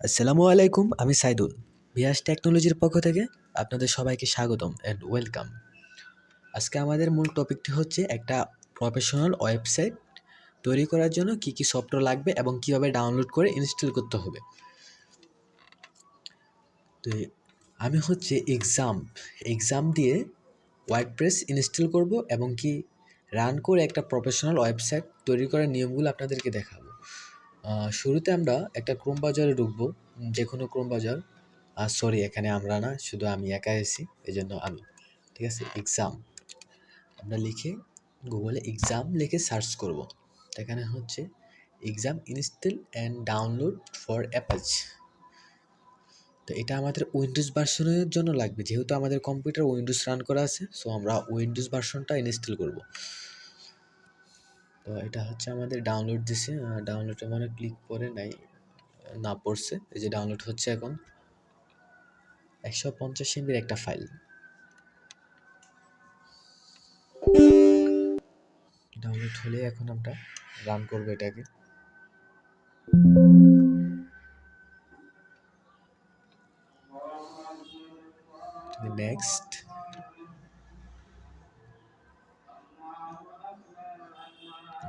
আসসালামু আলাইকুম, আমি সাইদুল। বিহাস টেকনোলজির পক্ষ থেকে আপনাদের সবাইকে স্বাগতম অ্যান্ড ওয়েলকাম। আজকে আমাদের মূল টপিকটি হচ্ছে একটা প্রফেশনাল ওয়েবসাইট তৈরি করার জন্য কী কী সফটওয়্যার লাগবে এবং কীভাবে ডাউনলোড করে ইনস্টল করতে হবে। তো আমি হচ্ছে এক্সাম দিয়ে ওয়ার্ডপ্রেস ইনস্টল করব এবং কি রান করে একটা প্রফেশনাল ওয়েবসাইট তৈরি করার নিয়মগুলো আপনাদেরকে দেখাবো। শুরুতে আমরা একটা ক্রোম ব্রাউজারে ঢুকবো, যে কোনো ক্রোম ব্রাউজার। সরি, এখানে আমরা না, শুধু আমি একা আছি, এই জন্য আমি। ঠিক আছে, এক্সাম আমরা লিখে গুগলে এক্সাম লিখে সার্চ করব। এখানে হচ্ছে XAMPP install and download for Apache. তো এটা আমাদের উইন্ডোজ ভার্সনের জন্য লাগবে, যেহেতু আমাদের কম্পিউটার উইন্ডোজ রান করা আছে, সো আমরা উইন্ডোজ ভার্সনটা ইনস্টল করব। তো এটা হচ্ছে আমাদের ডাউনলোড দিছে, ডাউনলোডে মানে ক্লিক করে নাই, না পড়ছে, এই যে ডাউনলোড হচ্ছে। এখন 150 MB একটা ফাইল ডাউনলোড হলে এখন আমরা রান করবো এটাকে। নেক্সট,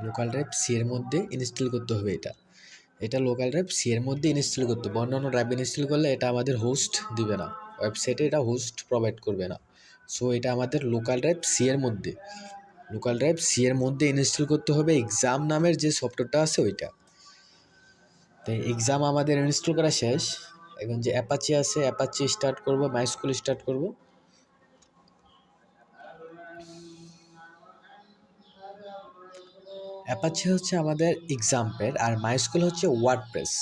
লোকাল ড্রাইভ সি এর মধ্যে ইনস্টল করতে হবে। এটা লোকাল ড্রাইভ সি এর মধ্যে ইনস্টল করতে হবে। অন্যান্য ড্রাইভ ইনস্টল করলে এটা আমাদের হোস্ট দিবে না, ওয়েবসাইটে এটা হোস্ট প্রোভাইড করবে না। সো এটা আমাদের লোকাল ড্রাইভ সি এর মধ্যে ইনস্টল করতে হবে এক্সাম নামের যে সফটওয়্যারটা আছে ওইটা। তাই এক্সাম আমাদের ইনস্টল করা শেষ। এখন যে অ্যাপাচি আছে, অ্যাপাচি স্টার্ট করব, মাইস্কুল স্টার্ট করব। অ্যাপাচি হচ্ছে আমাদের এক্সাম্পের, আর মাইস্কুল হচ্ছে ওয়ার্ডপ্রেস।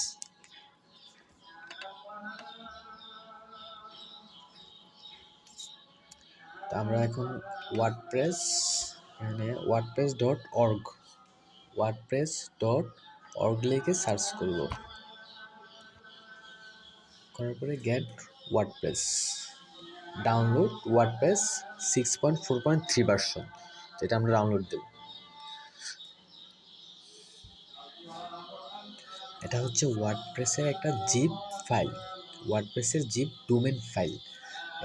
তা আমরা এখন ওয়ার্ডপ্রেস.org লিখে সার্চ করব। করার পরে get WordPress, download WordPress 6.4.3 version, যেটা আমরা ডাউনলোড দেব। এটা হচ্ছে ওয়ার্ডপ্রেসের একটা জিপ ফাইল, ওয়ার্ডপ্রেসের জিপ ডোমেন ফাইল।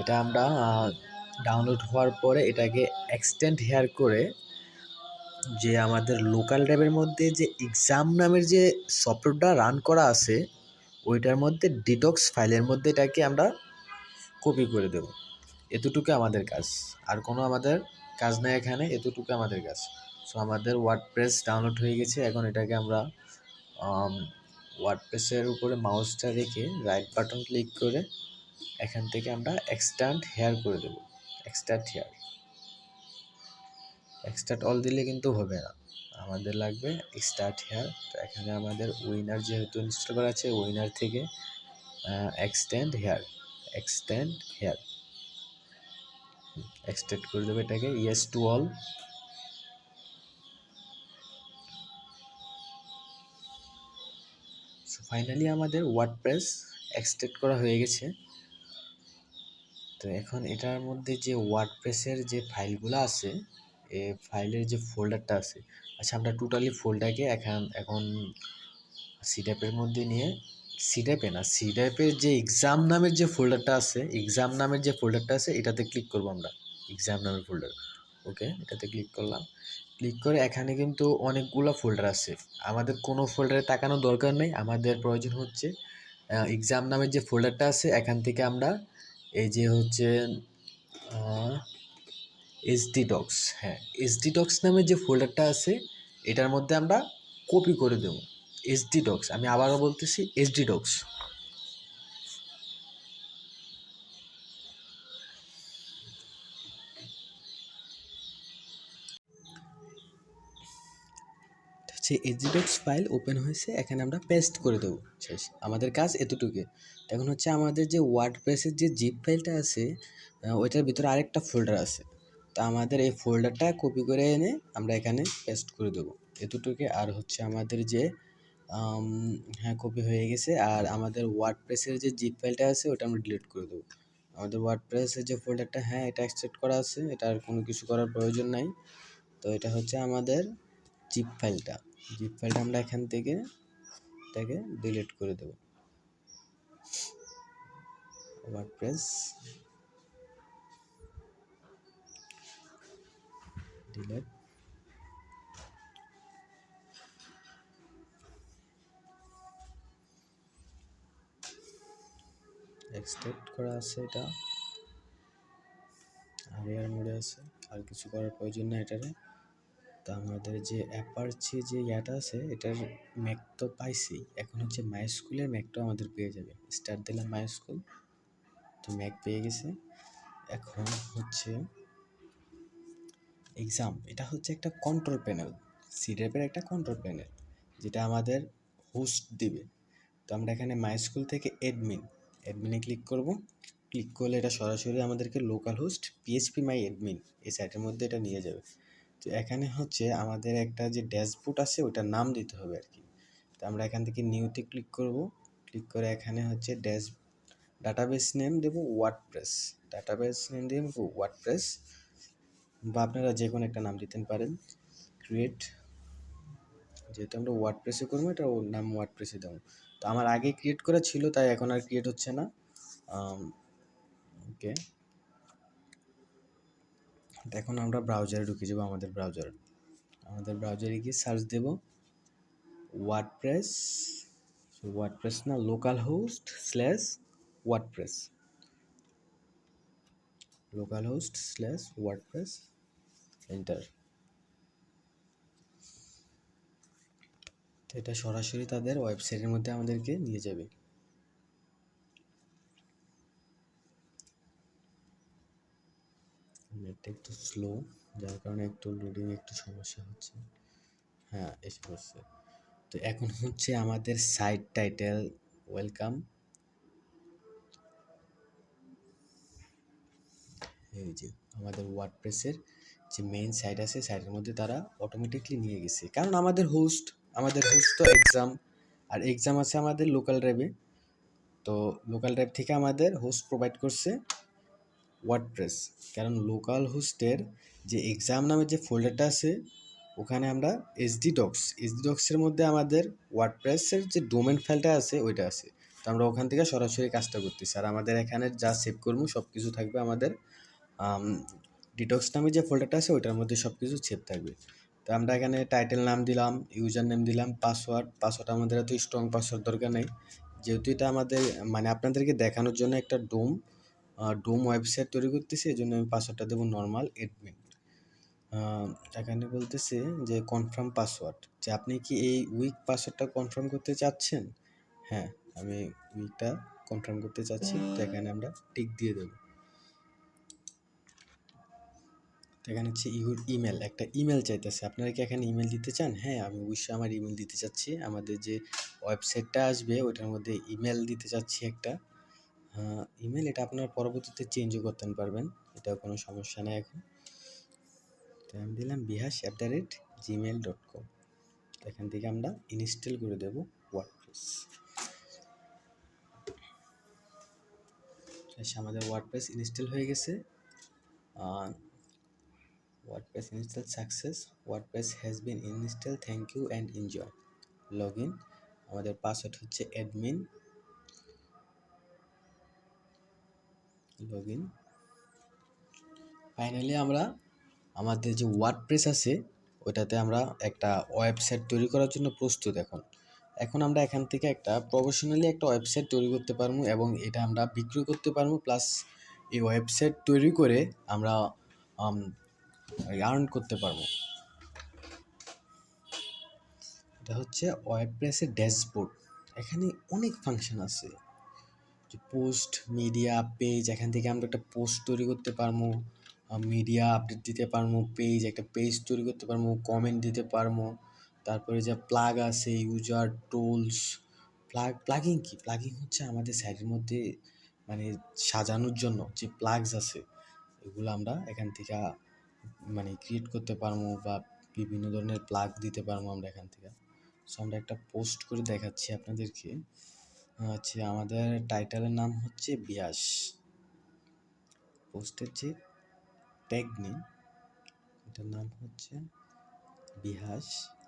এটা আমরা ডাউনলোড হওয়ার পরে এটাকে এক্সটেন্ড হেয়ার করে যে আমাদের লোকাল ড্রাইভের মধ্যে যে এক্সাম নামের যে সফটওয়্যারটা রান করা আছে ওইটার মধ্যে ডিটক্স ফাইলের মধ্যে এটাকে আমরা কপি করে দেব। এতটুকু আমাদের কাজ, আর কোনো আমাদের কাজ নাই এখানে, এতটুকু আমাদের কাজ। সো আমাদের ওয়ার্ডপ্রেস ডাউনলোড হয়ে গেছে। এখন এটাকে আমরা ওয়ার্ডপ্রেসের উপরে মাউসটা রেখে রাইট বাটন ক্লিক করে এখান থেকে আমরা এক্সট্যান্ড হেয়ার করে দেব। এক্সট্রাক্ট অল দিলে কিন্তু হবে না, আমাদের লাগবে স্টার্ট হেয়ার। তো এখানে আমাদের উইনার যেহেতু ইনস্টল করা আছে, উইনার থেকে এক্সটেন্ড হেয়ার এক্সটেন্ড করে দেবো এটাকে, yes to all. So finally আমাদের ওয়ার্ডপ্রেস এক্সটেন্ড করা হয়ে গেছে। তো এখন এটার মধ্যে যে ওয়ার্ডপ্রেসের যে ফাইলগুলো আছে, এই ফাইলের যে ফোল্ডারটা আছে, আচ্ছা আমরা টোটালি ফোল্ডারকে এখন সি ড্রাইভের মধ্যে নিয়ে, সি ড্রাইভের যে এক্সাম নামের যে ফোল্ডারটা আছে, এটাতে ক্লিক করবো আমরা, এক্সাম নামের ফোল্ডার। ওকে, এটাতে ক্লিক করলাম। ক্লিক করে এখানে কিন্তু অনেকগুলো ফোল্ডার আছে, আমাদের কোনো ফোল্ডারে তাকানোর দরকার নেই। আমাদের প্রয়োজন হচ্ছে এক্সাম নামের যে ফোল্ডারটা আছে, এখান থেকে আমরা এই যে হচ্ছে এসডি ডক্স নামের যে ফোল্ডারটা আছে এটার মধ্যে আমরা কপি করে দেব এসডি ডক্স। আমি আবারও বলতেছি, এসডি ডক্স। হচ্ছে এসডি ডক্স ফাইল ওপেন হয়েছে, এখানে আমরা পেস্ট করে দেবো। শেষ, আমাদের কাজ এতটুকু। এখন হচ্ছে আমাদের যে ওয়ার্ডপ্রেসের যে জিপ ফাইলটা আছে ওইটার ভিতরে আরেকটা ফোল্ডার আছে। তা আমাদের এই ফোল্ডারটা কপি করে এনে আমরা এখানে পেস্ট করে দেবো, এতটুকু। আর হচ্ছে আমাদের যে হ্যাঁ, কপি হয়ে গেছে। আর আমাদের ওয়ার্ডপ্রেসের যে জিপ ফাইলটা আছে ওটা আমরা ডিলিট করে দেবো। আমাদের ওয়ার্ডপ্রেসের যে ফোল্ডারটা, হ্যাঁ এটা এক্সট্রাক্ট করা আছে, এটা আর কোনো কিছু করার প্রয়োজন নাই। তো এটা হচ্ছে আমাদের জিপ ফাইলটা আমরা এখান থেকে এটাকে ডিলিট করে দেবো। ওয়ার্ডপ্রেস ডিলেট এক্সট্রাক্ট করা আছে, এটা আরিয়ার মোডে আছে, আর কিছু করার প্রয়োজন না এটারে। তো আমাদের যে অ্যাপারচি যে ইয়াটা আছে এটার ম্যাক তো পাইছি, এখন হচ্ছে মাইস্কুলের ম্যাকটাও আমাদের পেয়ে যাবে। স্টার্ট দিলাম মাইস্কুল, তো ম্যাক পেয়ে গেছে। এখন হচ্ছে এক্সাম, এটা হচ্ছে একটা কন্ট্রোল প্যানেল, সিডেপের একটা কন্ট্রোল প্যানেল যেটা আমাদের হোস্ট দিবে। তো আমরা এখানে মাইস্কুল থেকে অ্যাডমিনে ক্লিক করব। ক্লিক করলে এটা সরাসরি আমাদেরকে লোকাল হোস্ট পিএইচপি মাই অ্যাডমিন এই সাইটের মধ্যে এটা নিয়ে যাবে। তো এখানে হচ্ছে আমাদের একটা যে ড্যাশবোর্ড আছে ওটার নাম দিতে হবে আর কি। তো আমরা এখান থেকে নিউতে ক্লিক করব। ক্লিক করে এখানে হচ্ছে ডাটাবেস নেম দেবো ওয়ার্ডপ্রেস, ডাটাবেস নেম দেবো ওয়ার্ডপ্রেস, বা আপনারা যে কোনো একটা নাম দিতে পারেন। ক্রিয়েট, যেহেতু আমরা ওয়ার্ডপ্রেসে করবো এটা ওর নাম ওয়ার্ডপ্রেসে দেবো। তো আমার আগে ক্রিয়েট করা ছিল তাই এখন আর ক্রিয়েট হচ্ছে না। ওকে, এখন আমরা ব্রাউজারে ঢুকে যাবো। আমাদের ব্রাউজারে গিয়ে সার্চ দেব ওয়ার্ডপ্রেস, ওয়ার্ডপ্রেস না, local host slash WordPress, local host slash WordPress, enter. তো এটা সরাসরি তাদের ওয়েবসাইটের মধ্যে আমাদেরকে নিয়ে যাবে। নেটটা একটু স্লো, যার কারণে একটু লোডিং একটু সমস্যা হচ্ছে। হ্যাঁ, এসে পড়ছে। তো এখন হচ্ছে আমাদের সাইট টাইটেল ওয়েলকাম, এই যে আমাদের ওয়ার্ডপ্রেসের যে মেইন সাইট আছে সাইটের মধ্যে তারা অটোমেটিকলি নিয়ে গেছে, কারণ আমাদের হোস্ট তো এক্সাম, আর এক্সাম আছে আমাদের লোকাল ড্রাইভে। তো লোকাল ড্রাইভ থেকে আমাদের হোস্ট প্রোভাইড করছে ওয়ার্ডপ্রেস, কারণ লোকাল হোস্টের যে এক্সাম নামের যে ফোল্ডারটা আছে ওখানে আমরা এসডি ডক্সের মধ্যে আমাদের ওয়ার্ডপ্রেসের যে ডোমেন ফাইলটা আছে ওইটা আছে। তো আমরা ওখান থেকে সরাসরি কাজটা করতেছি, আর আমাদের এখানে যা সেভ করবো সব কিছু থাকবে আমাদের ডিটক্স নামে যে ফোল্ডারটা আছে ওইটার মধ্যে সব কিছু সেভ থাকবে। তো আমরা এখানে টাইটেল নাম দিলাম, ইউজার নেম দিলাম, পাসওয়ার্ড আমাদের এত স্ট্রং পাসওয়ার্ড দরকার নেই, যেহেতু এটা আমাদের মানে আপনাদেরকে দেখানোর জন্য একটা ডোম ওয়েবসাইট তৈরি করতেছি, এই জন্য আমি পাসওয়ার্ডটা দেবো নর্মাল অ্যাডমিন। এখানে বলতেছে যে কনফার্ম পাসওয়ার্ড, যে আপনি কি এই উইক পাসওয়ার্ডটা কনফার্ম করতে চাচ্ছেন। হ্যাঁ, আমি উইকটা কনফার্ম করতে চাচ্ছি, তো এখানে আমরা টিক দিয়ে দেবো। তো এখানে হচ্ছে ইমেল, একটা ইমেল চাইতেছে, আপনারা কি এখানে ইমেল দিতে চান। হ্যাঁ, আমি অবশ্যই আমার ইমেল দিতে চাচ্ছি, আমাদের যে ওয়েবসাইটটা আসবে ওইটার মধ্যে ইমেল দিতে চাচ্ছি একটা ইমেল। এটা আপনারা পরবর্তীতে চেঞ্জও করতে পারবেন, এটা কোনো সমস্যা নেই এখন। তো আমি দিলাম bihash@gmail.com। এখান থেকে আমরা ইনস্টল করে দেব ওয়ার্ডপ্রেস। আমাদের ওয়ার্ডপ্রেস ইনস্টল হয়ে গেছে। WordPress install success, WordPress has been installed, thank you and enjoy, login। আমাদের পাসওয়ার্ড হচ্ছে অ্যাডমিন, লগইন। ফাইনালি আমরা আমাদের যে ওয়ার্ডপ্রেস আছে ওটাতে আমরা একটা ওয়েবসাইট তৈরি করার জন্য প্রস্তুত। এখন আমরা এখান থেকে একটা প্রফেশনালি একটা ওয়েবসাইট তৈরি করতে পারবো এবং এটা আমরা বিক্রি করতে পারবো, প্লাস এই ওয়েবসাইট তৈরি করে আমরা আর্ন করতে পারবো। এটা হচ্ছে ওয়ার্ডপ্রেসের ড্যাশবোর্ড, এখানে অনেক ফাংশন আছে, যে পোস্ট, মিডিয়া, পেজ। এখান থেকে আমরা একটা পোস্ট তৈরি করতে পারবো, মিডিয়া আপডেট দিতে পারবো, একটা পেজ তৈরি করতে পারবো, কমেন্ট দিতে পারবো। তারপরে যে প্লাগ আছে, ইউজার টুলস, প্লাগিং হচ্ছে আমাদের সাইটের মধ্যে মানে সাজানোর জন্য যে প্লাগস আছে এগুলো আমরা এখান থেকে মানে ক্রিয়েট করতে পারবো, বা বিভিন্ন ধরনের প্লাগ দিতে পারবো আমরা এখান থেকে। সো আমরা একটা পোস্ট করে দেখাচ্ছি আপনাদেরকে। আচ্ছা, আমাদের টাইটেলের নাম হচ্ছে বিয়াস, পোস্টের যে ট্যাগ নেই এটার নাম হচ্ছে বিহাস,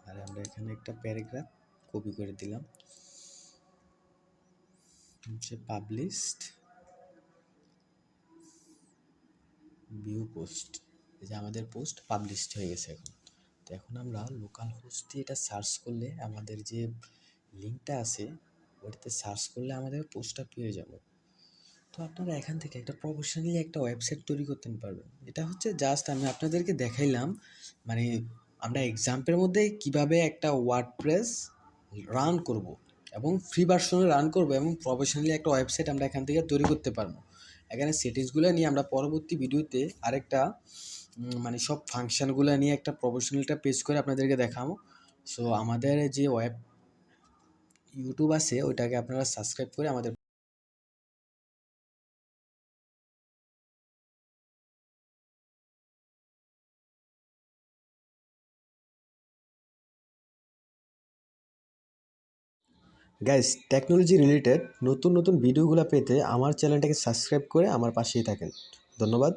আর আমরা এখানে একটা প্যারাগ্রাফ কপি করে দিলাম, হচ্ছে পাবলিশড ভিউ পোস্ট, এই যে আমাদের পোস্ট পাবলিশড হয়ে গেছে এখন। তো এখন আমরা লোকাল হোস্ট দিয়ে এটা সার্চ করলে আমাদের যে লিঙ্কটা আছে ওইটাতে সার্চ করলে আমাদের পোস্টটা পেয়ে যাব। তো আপনারা এখান থেকে একটা প্রফেশনালি একটা ওয়েবসাইট তৈরি করতে পারবেন। এটা হচ্ছে জাস্ট আমি আপনাদেরকে দেখাইলাম, মানে আমরা এক্সাম্পলের মধ্যে কিভাবে একটা ওয়ার্ডপ্রেস রান করব এবং ফ্রি ভার্সনে রান করব এবং প্রফেশনালি একটা ওয়েবসাইট আমরা এখান থেকে তৈরি করতে পারবো। এখানে সেটিংসগুলো নিয়ে আমরা পরবর্তী ভিডিওতে আরেকটা মানে সব ফাংশনগুলো নিয়ে একটা প্রফেশনাল একটা পেজ করে আপনাদেরকে দেখাবো। সো আমাদের যে ওয়েব ইউটিউব আছে ওইটাকে আপনারা সাবস্ক্রাইব করে আমাদের গাইস টেকনোলজি রিলেটেড নতুন নতুন ভিডিওগুলো পেতে আমার চ্যানেলটাকে সাবস্ক্রাইব করে আমার পাশেই থাকেন। ধন্যবাদ।